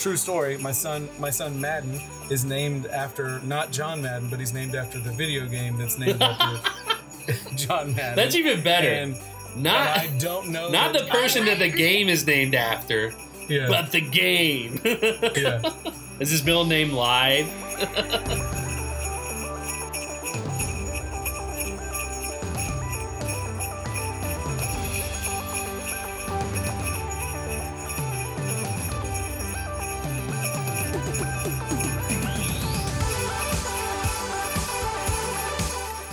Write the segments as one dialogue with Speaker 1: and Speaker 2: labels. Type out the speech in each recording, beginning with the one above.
Speaker 1: true story. My son Madden is named after not John Madden, but he's named after the video game that's named after John Madden.
Speaker 2: That's even better.
Speaker 1: And I don't know.
Speaker 2: Not the person that the game is named after, but the game.
Speaker 1: Yeah.
Speaker 2: Is his middle name Live?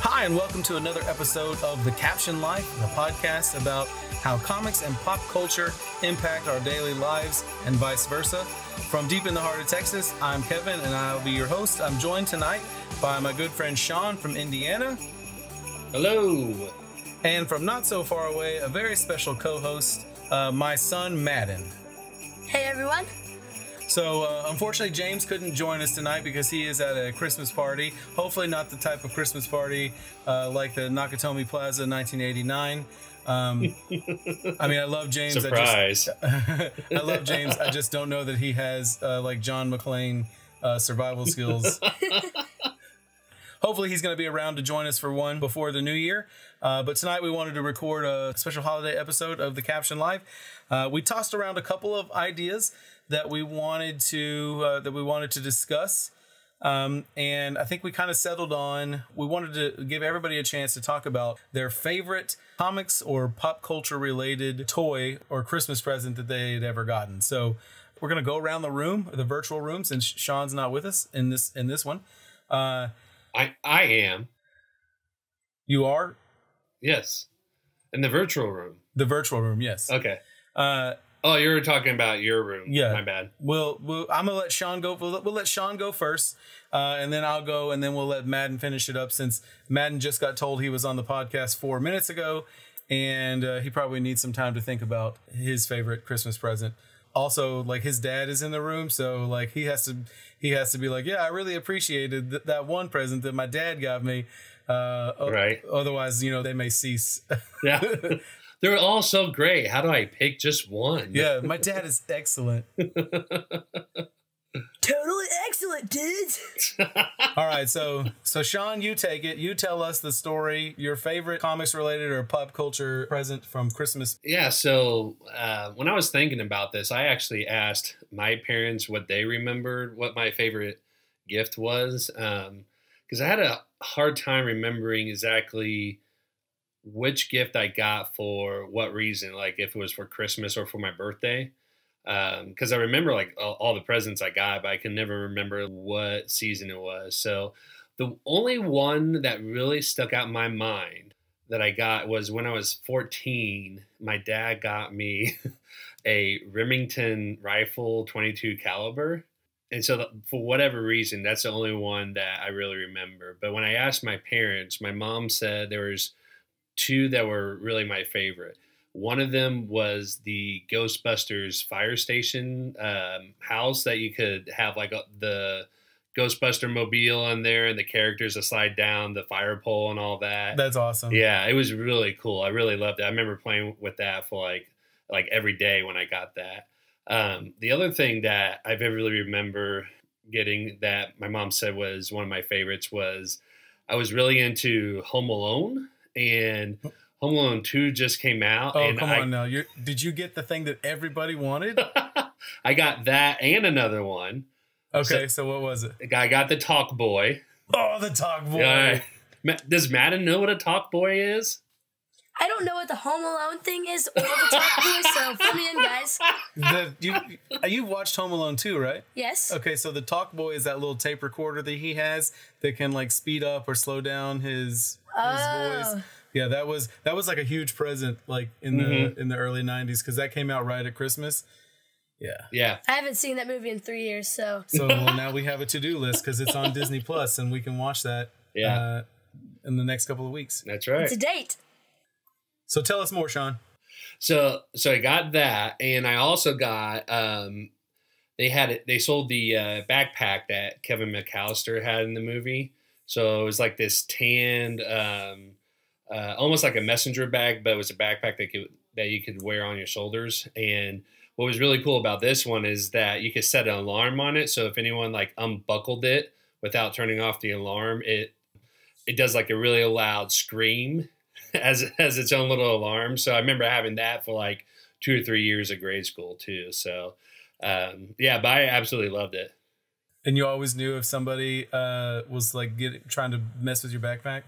Speaker 1: Hi, and welcome to another episode of The Caption Life, the podcast about how comics and pop culture impact our daily lives and vice versa. From deep in the heart of Texas, I'm Kevin, and I'll be your host. I'm joined tonight by my good friend Sean from Indiana.
Speaker 2: Hello.
Speaker 1: And from not so far away, a very special co-host, my son Madden.
Speaker 3: Hey, everyone.
Speaker 1: So, unfortunately, James couldn't join us tonight because he is at a Christmas party. Hopefully not the type of Christmas party like the Nakatomi Plaza 1989. I mean, I love James.
Speaker 2: Surprise.
Speaker 1: I love James. I just don't know that he has, like, John McClane survival skills. Hopefully he's going to be around to join us for one before the new year. But tonight we wanted to record a special holiday episode of The Caption Live. We tossed around a couple of ideas that we wanted to discuss, and I think we kind of settled on we wanted to give everybody a chance to talk about their favorite comics or pop culture related toy or Christmas present that they'd ever gotten. So we're gonna go around the room, the virtual room, since Sean's not with us in this one.
Speaker 2: I am.
Speaker 1: You are?
Speaker 2: Yes. In the virtual room.
Speaker 1: The virtual room, yes.
Speaker 2: Okay. Oh, you were talking about your room.
Speaker 1: Yeah.
Speaker 2: My bad.
Speaker 1: I'm gonna let Sean go. We'll let Sean go first, and then I'll go, and then we'll let Madden finish it up. Since Madden just got told he was on the podcast 4 minutes ago, and he probably needs some time to think about his favorite Christmas present. Also, like, his dad is in the room, so like he has to be like, yeah, I really appreciated that one present that my dad got me.
Speaker 2: Right.
Speaker 1: Otherwise, they may cease.
Speaker 2: Yeah. They're all so great. How do I pick just one?
Speaker 1: Yeah, my dad is excellent.
Speaker 3: Totally excellent, dudes.
Speaker 1: All right, so Sean, you take it. You tell us the story, your favorite comics related or pop culture present from Christmas.
Speaker 2: Yeah, so when I was thinking about this, I actually asked my parents what they remembered, what my favorite gift was, because I had a hard time remembering exactly which gift I got for what reason, like if it was for Christmas or for my birthday. Because I remember like all the presents I got, but I can never remember what season it was. So the only one that really stuck out in my mind that I got was when I was 14, my dad got me a Remington rifle 22 caliber. And so for whatever reason, that's the only one that I really remember. But when I asked my parents, my mom said there was two that were really my favorite. One of them was the Ghostbusters fire station house that you could have like the Ghostbuster mobile in there and the characters that slide down the fire pole and all that.
Speaker 1: That's awesome.
Speaker 2: Yeah, it was really cool. I really loved it. I remember playing with that for like every day when I got that. The other thing that I vividly remember getting that my mom said was one of my favorites was I was really into Home Alone. And Home Alone 2 just came out.
Speaker 1: Oh,
Speaker 2: and
Speaker 1: come on now. Did you get the thing that everybody wanted?
Speaker 2: I got that and another one.
Speaker 1: Okay, so what was it?
Speaker 2: I got the Talk Boy.
Speaker 1: Oh, the Talk Boy.
Speaker 2: Does Madden know what a Talk Boy is?
Speaker 3: I don't know what the Home Alone thing is or the Talk Boy, so fill me in, guys.
Speaker 1: You watched Home Alone 2, right?
Speaker 3: Yes.
Speaker 1: Okay, so the Talk Boy is that little tape recorder that he has that can like speed up or slow down his voice. Yeah, that was like a huge present like in the early 90s because that came out right at Christmas. Yeah.
Speaker 3: I haven't seen that movie in 3 years, so.
Speaker 1: So well, now we have a to-do list because it's on Disney Plus and we can watch that in the next couple of weeks.
Speaker 2: That's right.
Speaker 3: It's a date.
Speaker 1: So tell us more, Sean.
Speaker 2: So I got that, and I also got they sold the backpack that Kevin McAllister had in the movie. So it was like this tanned, almost like a messenger bag, but it was a backpack that you could wear on your shoulders. And what was really cool about this one is that you could set an alarm on it. So if anyone like unbuckled it without turning off the alarm, it does like a really loud scream as its own little alarm. So I remember having that for like 2 or 3 years of grade school too. So yeah, but I absolutely loved it.
Speaker 1: And you always knew if somebody was like trying to mess with your backpack?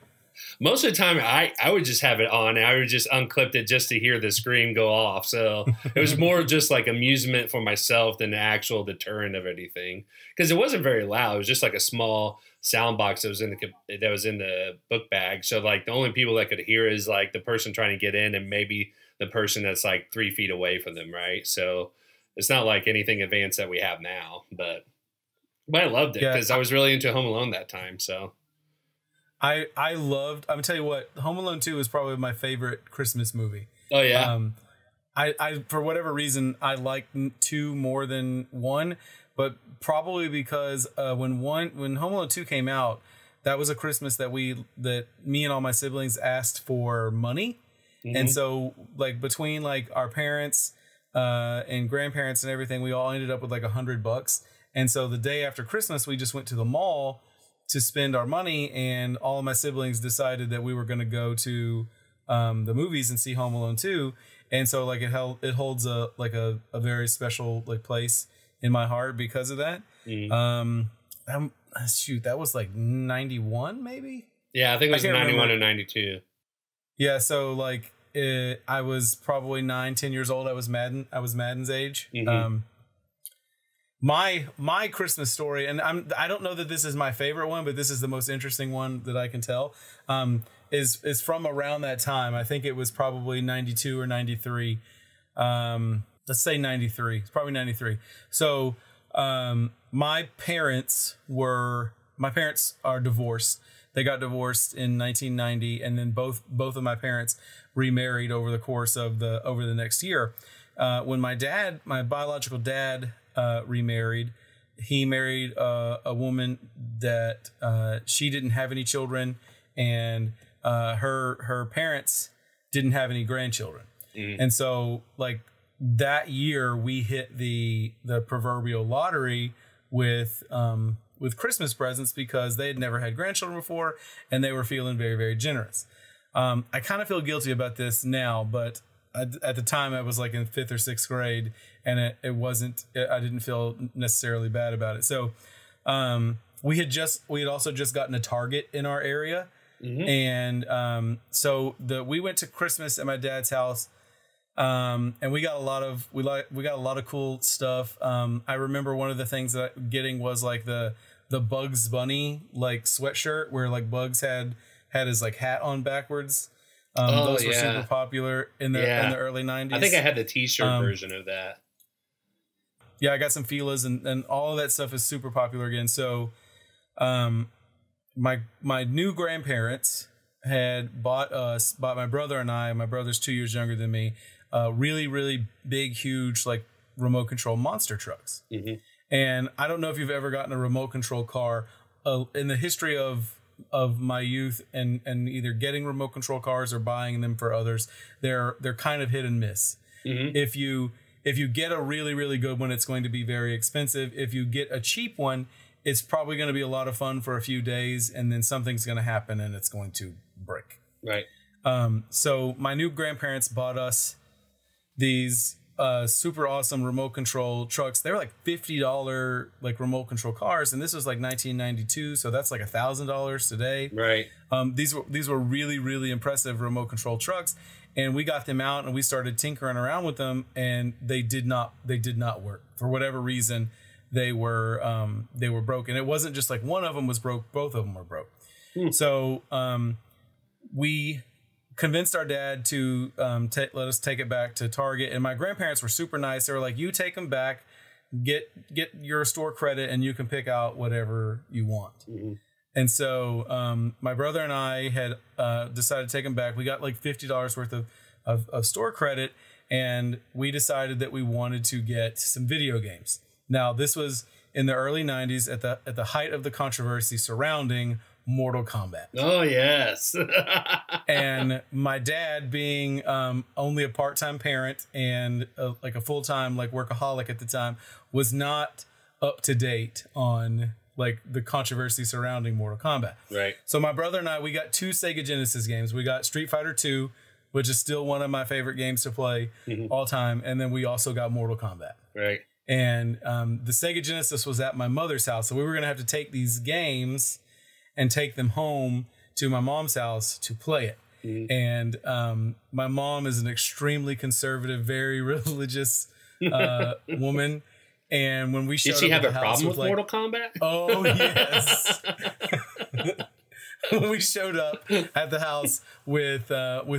Speaker 2: Most of the time, I would just have it on. I would just unclip it just to hear the scream go off. So it was more just like amusement for myself than the actual deterrent of anything. Because it wasn't very loud. It was just like a small sound box that was in the book bag. So like the only people that could hear is like the person trying to get in and maybe the person that's like 3 feet away from them, right? So it's not like anything advanced that we have now. But I loved it because I was really into Home Alone that time. So.
Speaker 1: I'm gonna tell you what, Home Alone 2 is probably my favorite Christmas movie.
Speaker 2: Oh yeah.
Speaker 1: I for whatever reason I like 2 more than 1, but probably because when Home Alone 2 came out, that was a Christmas that me and all my siblings asked for money. Mm-hmm. And so like between like our parents and grandparents and everything, we all ended up with like $100. And so the day after Christmas, we just went to the mall to spend our money, and all of my siblings decided that we were going to go to the movies and see Home Alone 2. And so like it holds a very special like place in my heart because of that. Mm-hmm. Shoot, that was like 91 maybe?
Speaker 2: Yeah, I think it was 91 or 92.
Speaker 1: Yeah, so like I was probably 9-10 years old. I was Madden's age. Mm-hmm. My Christmas story, and I don't know that this is my favorite one, but this is the most interesting one that I can tell, is from around that time. I think it was probably 92 or 93. Let's say 93. It's probably 93. So my parents are divorced. They got divorced in 1990, and then both of my parents remarried over the course of the next year. When my biological dad remarried, he married a woman that she didn't have any children, and her parents didn't have any grandchildren. Mm. And so like that year we hit the proverbial lottery with Christmas presents because they had never had grandchildren before, and they were feeling very, very generous. I kind of feel guilty about this now, but at the time I was like in 5th or 6th grade, and I didn't feel necessarily bad about it. So we had also just gotten a Target in our area. Mm-hmm. And so we went to Christmas at my dad's house, and we got a lot of cool stuff. I remember one of the things that getting was like the Bugs Bunny like sweatshirt where like Bugs had his like hat on backwards. Those were super popular in the early 90s.
Speaker 2: I think I had the t-shirt version of that.
Speaker 1: Yeah, I got some Fila's, and all of that stuff is super popular again. So my new grandparents had bought my brother and I, my brother's 2 years younger than me, really, really big, huge, like remote control monster trucks. Mm-hmm. And I don't know if you've ever gotten a remote control car in the history of my youth, and either getting remote control cars or buying them for others, they're kind of hit and miss. Mm-hmm. If you get a really, really good one, it's going to be very expensive. If you get a cheap one, it's probably going to be a lot of fun for a few days, and then something's going to happen and it's going to break.
Speaker 2: Right.
Speaker 1: So my new grandparents bought us these super awesome remote control trucks. They were like $50 like remote control cars, and this was like 1992, so that's like $1,000 today.
Speaker 2: Right.
Speaker 1: These were really, really impressive remote control trucks, and we got them out and we started tinkering around with them, and they did not work for whatever reason. They were broken. It wasn't just like one of them was broke; both of them were broke. So we convinced our dad to let us take it back to Target, and my grandparents were super nice. They were like, "You take them back, get your store credit, and you can pick out whatever you want." Mm-hmm. And so my brother and I had decided to take them back. We got like $50 worth of store credit, and we decided that we wanted to get some video games. Now, this was in the early 90s at the height of the controversy surrounding Mortal Kombat.
Speaker 2: Oh, yes.
Speaker 1: And my dad, being only a part-time parent and like a full-time like workaholic at the time, was not up to date on like the controversy surrounding Mortal Kombat.
Speaker 2: Right.
Speaker 1: So my brother and I, we got 2 Sega Genesis games. We got Street Fighter 2, which is still one of my favorite games to play all time. And then we also got Mortal Kombat.
Speaker 2: Right.
Speaker 1: And the Sega Genesis was at my mother's house. So we were going to have to take these games and take them home to my mom's house to play it. And my mom is an extremely conservative, very religious woman. And when we showed
Speaker 2: Did she
Speaker 1: up
Speaker 2: have
Speaker 1: at
Speaker 2: a
Speaker 1: the house
Speaker 2: problem with
Speaker 1: like,
Speaker 2: Mortal Kombat?
Speaker 1: Oh, yes. When we showed up at the house with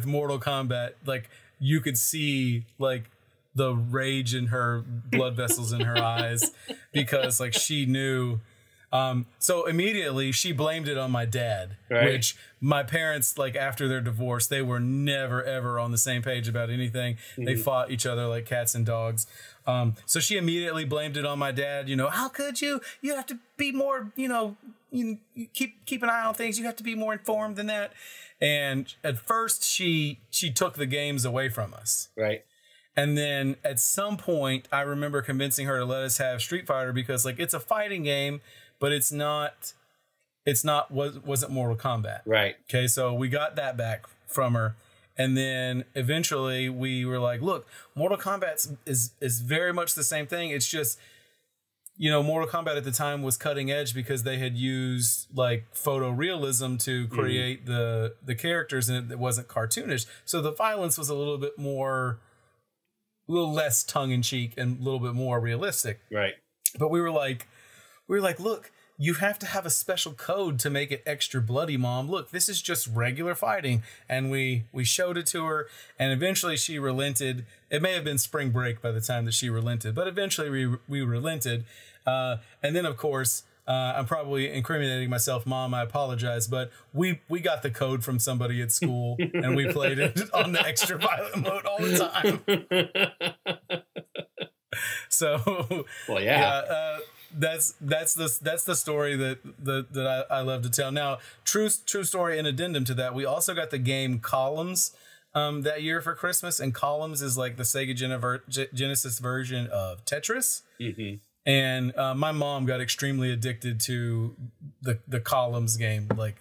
Speaker 1: Mortal Kombat, like you could see like the rage in her blood vessels in her eyes because like she knew. So immediately she blamed it on my dad, which my parents, like after their divorce, they were never, ever on the same page about anything. They fought each other like cats and dogs. So she immediately blamed it on my dad. You know, how could you? You have to be more, you keep an eye on things. You have to be more informed than that. And at first she took the games away from us.
Speaker 2: Right.
Speaker 1: And then at some point I remember convincing her to let us have Street Fighter because like it's a fighting game, but wasn't Mortal Kombat.
Speaker 2: Right.
Speaker 1: Okay. So we got that back from her. And then eventually we were like, look, Mortal Kombat is very much the same thing. It's just, Mortal Kombat at the time was cutting edge because they had used like photorealism to create the characters, and it wasn't cartoonish. So the violence was a little less tongue in cheek and a little bit more realistic.
Speaker 2: Right.
Speaker 1: But we were like, look, you have to have a special code to make it extra bloody, Mom. Look, this is just regular fighting. And we showed it to her, and eventually she relented. It may have been spring break by the time that she relented, but eventually we relented. And then, of course, I'm probably incriminating myself, Mom, I apologize, but we got the code from somebody at school, and we played it on the extra violent mode all the time. So,
Speaker 2: well, yeah.
Speaker 1: That's the story that I love to tell. Now, true story and addendum to that, we also got the game Columns that year for Christmas, and Columns is like the Sega Genesis version of Tetris. And my mom got extremely addicted to the Columns game, like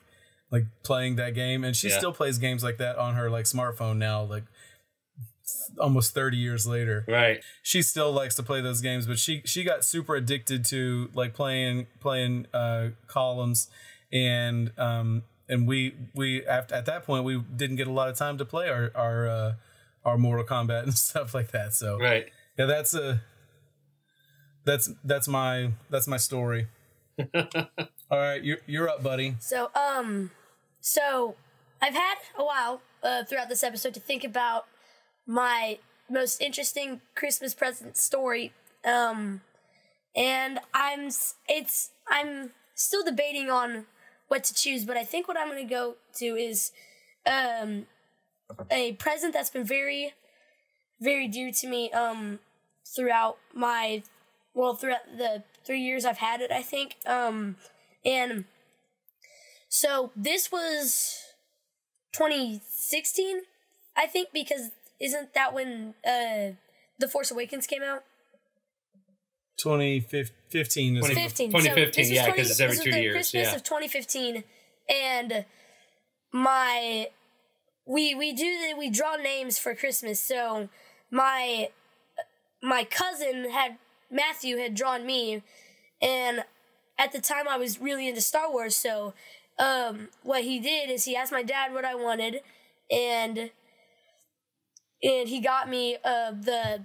Speaker 1: playing that game, and she still plays games like that on her like smartphone now, like almost 30 years later.
Speaker 2: Right.
Speaker 1: She still likes to play those games, but she got super addicted to like playing Columns, and we at that point we didn't get a lot of time to play our Mortal Kombat and stuff like that. So
Speaker 2: right.
Speaker 1: Yeah, that's my story. All right, you're up, buddy.
Speaker 3: So I've had a while throughout this episode to think about my most interesting Christmas present story, and I'm still debating on what to choose, but I think what I'm going to go to is a present that's been very, very dear to me throughout the 3 years I've had it, I think. And so this was 2016, I think, because isn't that when The Force Awakens came out?
Speaker 1: 2015.
Speaker 3: 2015,
Speaker 2: yeah, because it's every 2 years.
Speaker 3: Christmas of 2015, and we draw names for Christmas. So my cousin Matthew had drawn me, and at the time I was really into Star Wars. So what he did is he asked my dad what I wanted, and he got me the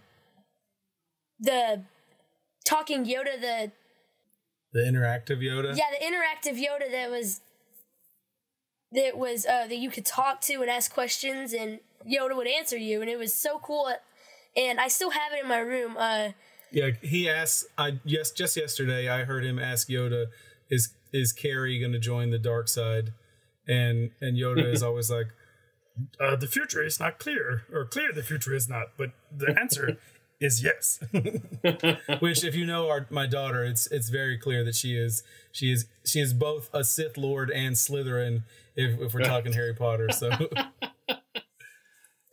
Speaker 3: talking Yoda, the
Speaker 1: interactive Yoda.
Speaker 3: Yeah, the interactive Yoda that you could talk to and ask questions, and Yoda would answer you, and it was so cool. And I still have it in my room.
Speaker 1: Yeah, he asked. Just yesterday I heard him ask Yoda, "Is Carrie going to join the dark side?" And Yoda is always like, "The future is not clear, or clear the future is not." But the answer is yes. Which, if you know my daughter, it's very clear that she is both a Sith Lord and Slytherin. If we're talking Harry Potter, so.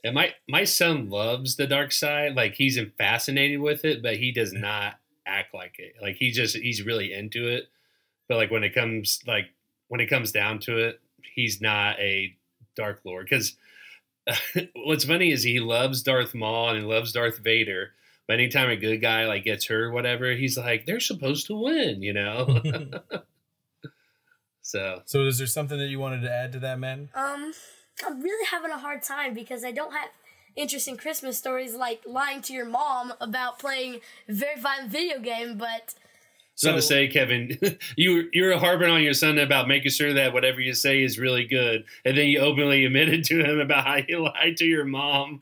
Speaker 2: And my son loves the dark side. Like, he's fascinated with it, but he does not act like it. Like, he's really into it. But like when it comes down to it, he's not a Dark Lord. Because what's funny is he loves Darth Maul and he loves Darth Vader. But anytime a good guy like gets hurt or whatever, he's like, they're supposed to win, you know? So
Speaker 1: is there something that you wanted to add to that, man?
Speaker 3: I'm really having a hard time because I don't have interesting Christmas stories like lying to your mom about playing a very violent video game, but...
Speaker 2: So to say, Kevin, you're harping on your son about making sure that whatever you say is really good, and then you openly admitted to him about how you lied to your mom.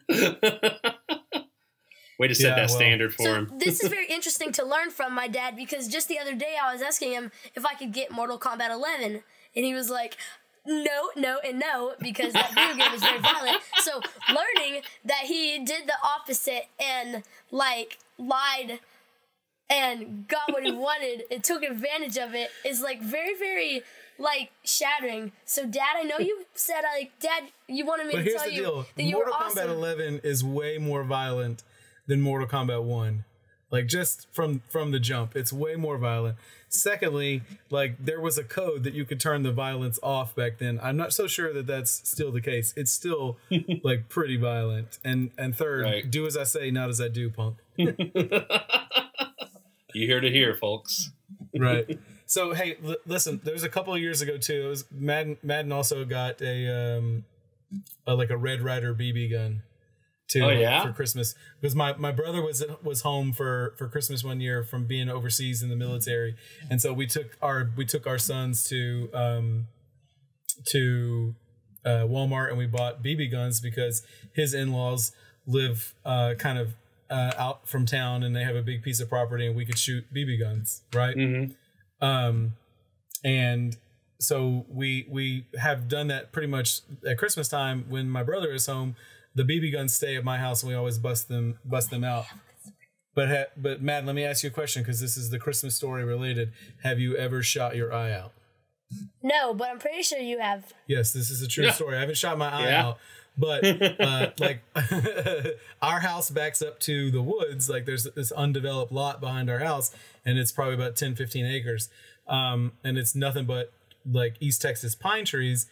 Speaker 2: Way to set that standard for him.
Speaker 3: This is very interesting to learn from my dad, because just the other day I was asking him if I could get Mortal Kombat 11, and he was like, no, and no, because that video game is very violent. So learning that he did the opposite and like lied and got what he wanted and took advantage of it is like very, very like shattering. So Dad, I know you said Dad, you wanted me to tell you that you were awesome.
Speaker 1: Mortal Kombat 11 is way more violent than Mortal Kombat 1. Like, just from the jump, it's way more violent. Secondly, like, there was a code that you could turn the violence off back then. I'm not so sure that that's still the case. It's still like pretty violent. And third, right. Do as I say, not as I do, punk.
Speaker 2: You hear to hear, folks.
Speaker 1: Right. So, hey, listen, there was a couple of years ago, too. It was Madden also got a Red Ryder BB gun, too, for Christmas. Because my brother was home for Christmas one year from being overseas in the military. And so we took our sons to Walmart, and we bought BB guns because his in-laws live kind of out from town, and they have a big piece of property, and we could shoot BB guns, right? Mm-hmm. And so we have done that pretty much at Christmas time. When my brother is home, the BB guns stay at my house, and we always bust them out. But Matt, let me ask you a question, because this is the Christmas story related. Have you ever shot your eye out?
Speaker 3: No, but I'm pretty sure you have.
Speaker 1: Yes, this is a true story. I haven't shot my eye out. But like our house backs up to the woods. Like, there's this undeveloped lot behind our house, and it's probably about 10, 15 acres. And it's nothing but like East Texas pine trees.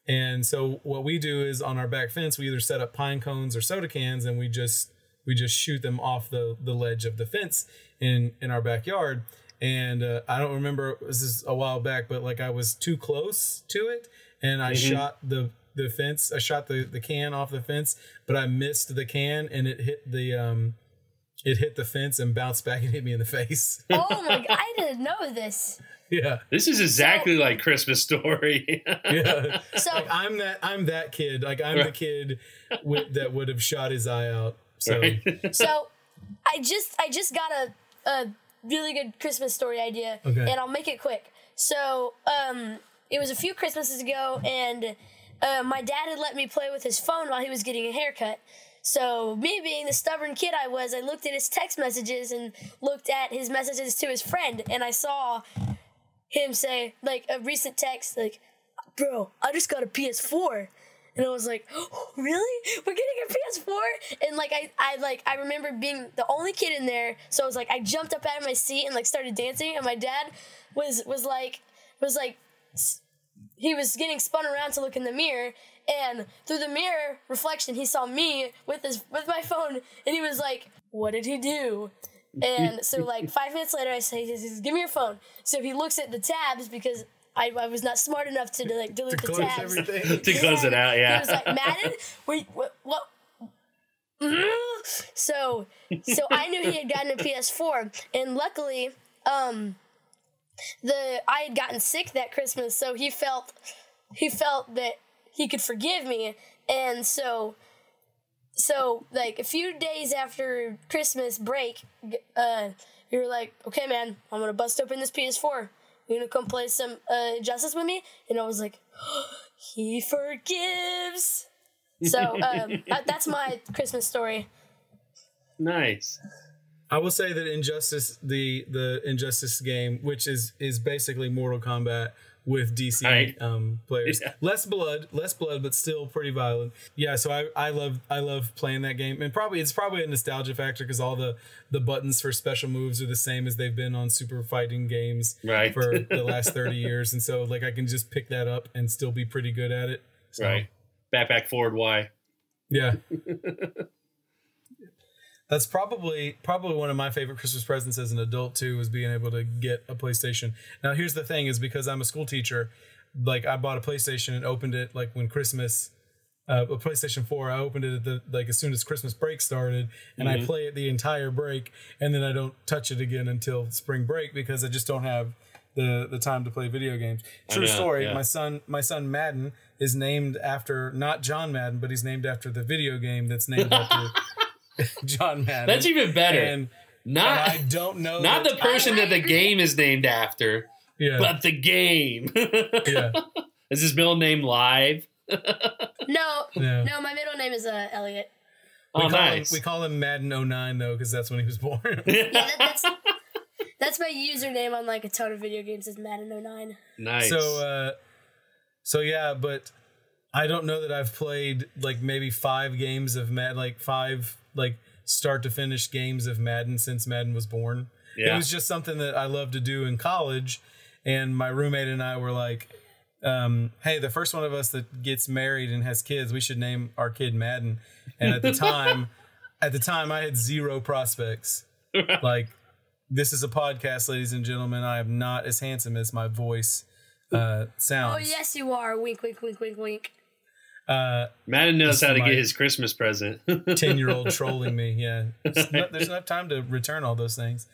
Speaker 1: And so what we do is, on our back fence, we either set up pine cones or soda cans, and we just shoot them off the ledge of the fence in our backyard. And I don't remember, this is a while back, but like I was too close to it, and I shot the fence. I shot the can off the fence, but I missed the can, and it hit the fence and bounced back and hit me in the face.
Speaker 3: Oh my God, I didn't know this.
Speaker 1: Yeah,
Speaker 2: this is exactly like Christmas Story.
Speaker 1: Yeah, so like, I'm that kid. Like, I'm the kid that would have shot his eye out. So,
Speaker 3: so I just got a really good Christmas story idea, and I'll make it quick. So it was a few Christmases ago, and my dad had let me play with his phone while he was getting a haircut. So me being the stubborn kid I was, I looked at his text messages and looked at his messages to his friend, and I saw him say, like, a recent text, like, bro, I just got a PS4. And I was like, oh, really? We're getting a PS4? And like I remember being the only kid in there, so I was like, I jumped up out of my seat and like started dancing, and my dad was like he was getting spun around to look in the mirror, and through the mirror reflection he saw me with my phone, and he was like, what did he do? And so like 5 minutes later I say, give me your phone. So he looks at the tabs, because I was not smart enough to like delete the tabs.
Speaker 2: To close it out, yeah.
Speaker 3: He was like, Madden? Wait, what? So I knew he had gotten a PS4, and luckily, I had gotten sick that Christmas, so he felt that he could forgive me, and so like a few days after Christmas break, we were like, okay, man, I'm gonna bust open this PS4. You gonna come play some Justice with me? And I was like, oh, he forgives. So that's my Christmas story.
Speaker 2: Nice.
Speaker 1: I will say that Injustice, the Injustice game, which is basically Mortal Kombat with DC players, less blood, but still pretty violent. Yeah, so I love playing that game, and it's probably a nostalgia factor because all the buttons for special moves are the same as they've been on super fighting games for the last 30 years, and so like I can just pick that up and still be pretty good at it. So.
Speaker 2: Right, back forward Y.
Speaker 1: Yeah. That's probably one of my favorite Christmas presents as an adult too, was being able to get a PlayStation. Now here's the thing, is because I'm a school teacher, like I bought a PlayStation and opened it like when Christmas, a PlayStation 4, I opened it at as soon as Christmas break started, and I play it the entire break, and then I don't touch it again until spring break because I just don't have the time to play video games. True story. Yeah. My son Madden is named after not John Madden, but he's named after the video game that's named after John Madden.
Speaker 2: That's even better.
Speaker 1: And I don't know.
Speaker 2: Not the person that the game is named after, but the game.
Speaker 1: Yeah.
Speaker 2: Is his middle name Live?
Speaker 3: No, my middle name is Elliot.
Speaker 1: We call him Madden 09 though, because that's when he was born.
Speaker 3: Yeah, that's my username on like a ton of video games is Madden 09.
Speaker 2: Nice.
Speaker 1: So yeah, but I don't know that I've played like maybe 5 games of Madden, like 5 like start to finish games of Madden since Madden was born. Yeah. It was just something that I loved to do in college, and my roommate and I were like, hey, the first one of us that gets married and has kids, we should name our kid Madden. And at the time I had 0 prospects. Like, this is a podcast, ladies and gentlemen. I am not as handsome as my voice sounds. Oh
Speaker 3: yes you are. Wink, wink, wink, wink, wink.
Speaker 2: Madden knows how to get his Christmas present.
Speaker 1: 10-year-old trolling me. Yeah, there's enough time to return all those things.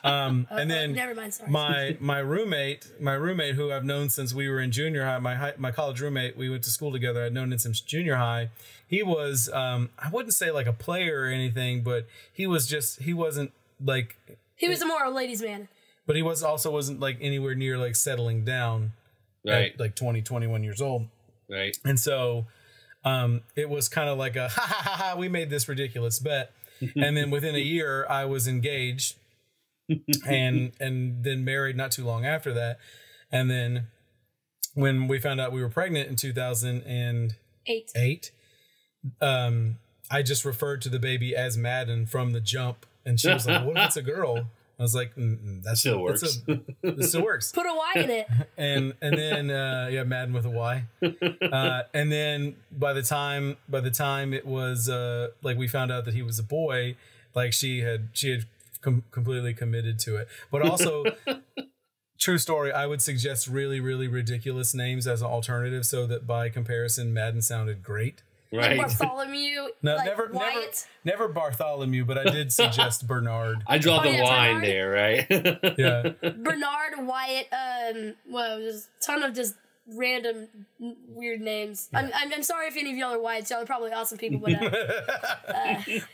Speaker 1: And then
Speaker 3: never mind, sorry.
Speaker 1: my roommate who I've known since we were in junior high, my college roommate, we went to school together. I'd known him since junior high. He was I wouldn't say like a player or anything, but he wasn't like,
Speaker 3: he was more a ladies' man.
Speaker 1: But he wasn't like anywhere near like settling down at like 20, 21 years old. Right. And so it was kind of like a we made this ridiculous bet. And then within a year I was engaged and then married not too long after that. And then when we found out we were pregnant in 2008, I just referred to the baby as Madden from the jump. And she was like, what if it's a girl? I was like, that still works. It still works.
Speaker 3: Put a Y in it.
Speaker 1: And then Madden with a Y. And then by the time it was like we found out that he was a boy, like she had completely committed to it. But also, true story, I would suggest really, really ridiculous names as an alternative, so that by comparison, Madden sounded great.
Speaker 3: Right. Like Bartholomew.
Speaker 1: No,
Speaker 3: like
Speaker 1: never Bartholomew, but I did suggest Bernard.
Speaker 2: I draw the line there, right?
Speaker 1: Yeah.
Speaker 3: Bernard, Wyatt, there's a ton of just random weird names. Yeah. I'm sorry if any of y'all are Wyatts. Y'all are probably awesome people, but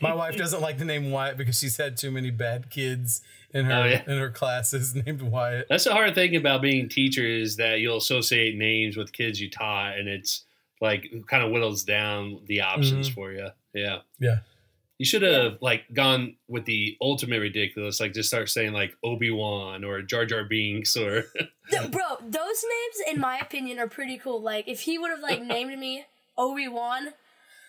Speaker 1: my wife doesn't like the name Wyatt because she's had too many bad kids in her classes named Wyatt.
Speaker 2: That's the hard thing about being teachers, that you'll associate names with kids you taught, and it's like kind of whittles down the options for you. Yeah. Yeah. You should have like gone with the ultimate ridiculous, like just start saying like Obi-Wan or Jar Jar Binks or
Speaker 3: Bro, those names in my opinion are pretty cool. Like if he would have like named me Obi-Wan.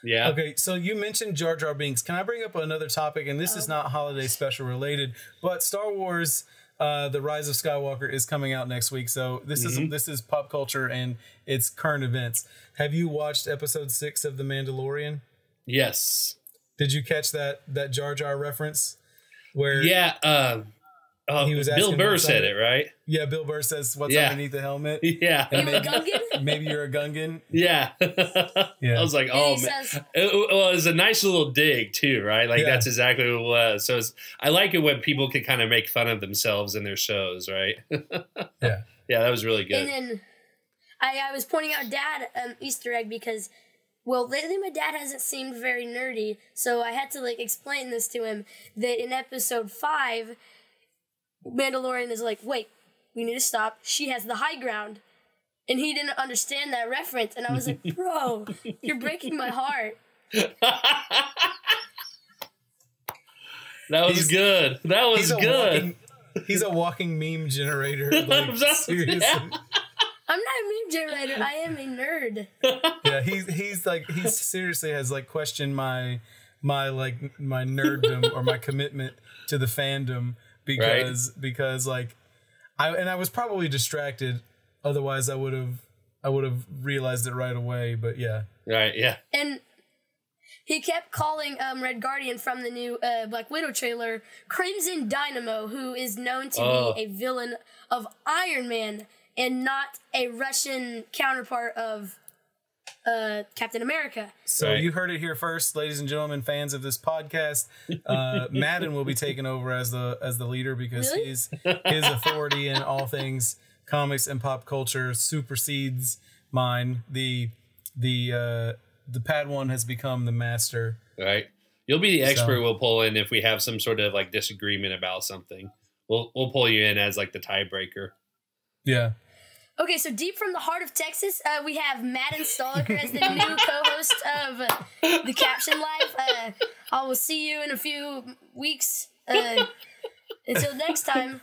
Speaker 1: Yeah. Okay, so you mentioned Jar Jar Binks. Can I bring up another topic? And this is not holiday special related, but Star Wars The Rise of Skywalker is coming out next week. So this is pop culture and it's current events. Have you watched episode 6 of The Mandalorian?
Speaker 2: Yes.
Speaker 1: Did you catch that Jar Jar reference? Where
Speaker 2: he was Bill Burr said it, right?
Speaker 1: Yeah, Bill Burr says what's underneath the helmet.
Speaker 2: Yeah.
Speaker 3: Are you a Gungan?
Speaker 1: Maybe you're a Gungan.
Speaker 2: Yeah. Yeah. I was like, oh man. It was a nice little dig too, right? Like that's exactly what it was. So I like it when people can kind of make fun of themselves in their shows, right?
Speaker 1: Yeah.
Speaker 2: Yeah, that was really good.
Speaker 3: And then I was pointing out Dad Easter egg because, well, lately my dad hasn't seemed very nerdy, so I had to like explain this to him, that in episode 5, Mandalorian is like, wait, we need to stop. She has the high ground. And he didn't understand that reference, and I was like, bro, you're breaking my heart.
Speaker 2: That was good. That was good.
Speaker 1: He's a walking meme generator. Like, seriously.
Speaker 3: I'm not a meme generator. I am a nerd.
Speaker 1: Yeah, he seriously has like questioned my nerddom or my commitment to the fandom because like I was probably distracted. Otherwise, I would have realized it right away. But yeah,
Speaker 2: right, yeah,
Speaker 3: and. He kept calling Red Guardian from the new Black Widow trailer Crimson Dynamo, who is known to be a villain of Iron Man and not a Russian counterpart of Captain America.
Speaker 1: So you heard it here first, ladies and gentlemen, fans of this podcast. Madden will be taken over as the leader because his authority in all things comics and pop culture supersedes mine. The Padawan has become the master.
Speaker 2: Right. You'll be the expert we'll pull in if we have some sort of like disagreement about something. We'll pull you in as like the tiebreaker.
Speaker 1: Yeah.
Speaker 3: Okay, so deep from the heart of Texas, we have Madden Stalker as the new co-host of the Caption Live. I will see you in a few weeks. Until next time.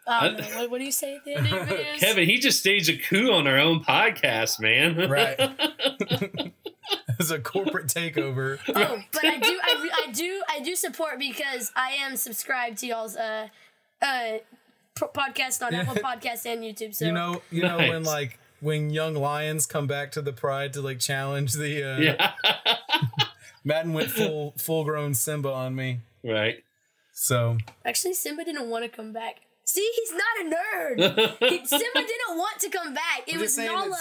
Speaker 3: What do you say at the end of your videos?
Speaker 2: Kevin, he just staged a coup on our own podcast, man.
Speaker 1: Right. It's a corporate takeover.
Speaker 3: Oh, but I do support because I am subscribed to y'all's podcast on Apple Podcasts and YouTube. So
Speaker 1: you know nice. when young lions come back to the Pride to like challenge the Madden went full grown Simba on me.
Speaker 2: Right.
Speaker 1: So
Speaker 3: actually, Simba didn't want to come back. See, he's not a nerd. Simba didn't want to come back. It was Nala.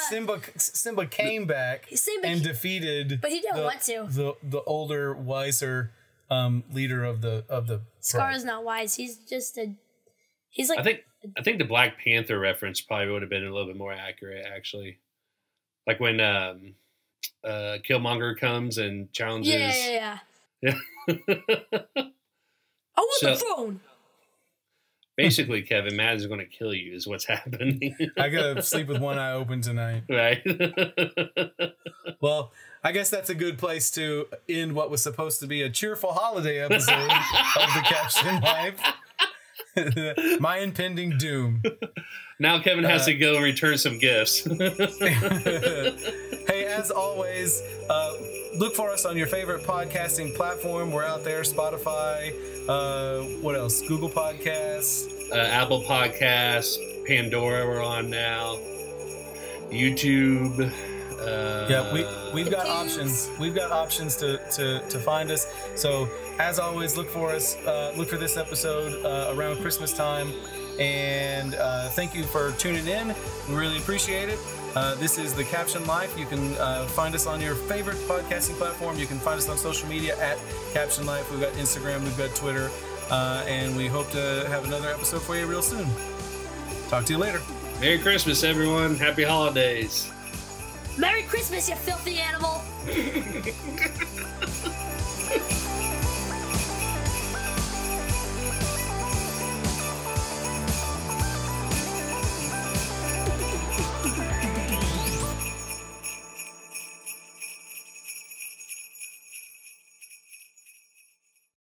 Speaker 1: Simba came back and defeated,
Speaker 3: but he didn't want to.
Speaker 1: The older, wiser leader of the.
Speaker 3: Scar's not wise. He's just a. He's like.
Speaker 2: I think the Black Panther reference probably would have been a little bit more accurate, actually. Like when Killmonger comes and challenges.
Speaker 3: Yeah. I want the throne.
Speaker 2: Basically, Kevin, Madden's going to kill you is what's happening.
Speaker 1: I got to sleep with one eye open tonight.
Speaker 2: Right.
Speaker 1: Well, I guess that's a good place to end what was supposed to be a cheerful holiday episode of the Caption Live. My impending doom.
Speaker 2: Now Kevin has to go and return some gifts.
Speaker 1: Hey, as always, look for us on your favorite podcasting platform. We're out there, Spotify, what else? Google Podcasts.
Speaker 2: Apple Podcasts, Pandora we're on now. YouTube.
Speaker 1: We've got options. We've got options to find us. So as always, look for us. Look for this episode around Christmas time. And thank you for tuning in. We really appreciate it. This is the Caption Life. You can find us on your favorite podcasting platform. You can find us on social media at Caption Life. We've got Instagram. We've got Twitter. And we hope to have another episode for you real soon. Talk to you later.
Speaker 2: Merry Christmas, everyone. Happy holidays.
Speaker 3: Merry Christmas, you filthy animal.